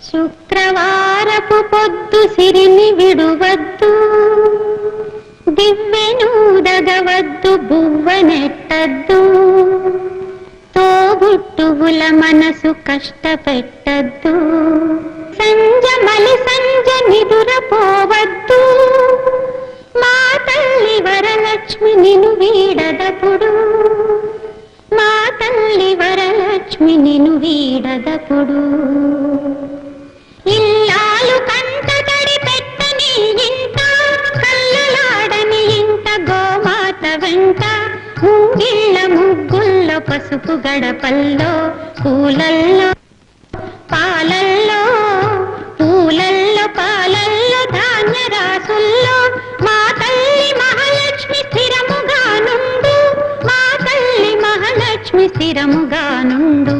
శుక్రవారపు పొద్దు సిరిని విడువద్దు, దివ్వెనూదగవద్దు, బువ్వనెట్టద్దు, తోబుట్టువుల మనసు కష్టపెట్టద్దు, సంజమలి సంజ నిదురపోవద్దు, మా తల్లి వరలక్ష్మి నిను వీడదపుడు, మా తల్లి వరలక్ష్మి నిను వీడదపుడు. ఇల్లాలు కంట తడి పెట్టని ఇంట, కళ్ళలాడని ఇంట, గోమాత వెంట, ముంగిళ్ళ ముగ్గుల్లో, పసుపు గడపల్లో, పూలల్లో పాలల్లో, పూలల్లో పాలల్లో, ధాన్య రాసుల్లో, మా తల్లి మహాలక్ష్మి స్థిరముగా నుండు, మా తల్లి మహాలక్ష్మి స్థిరముగా నుండు.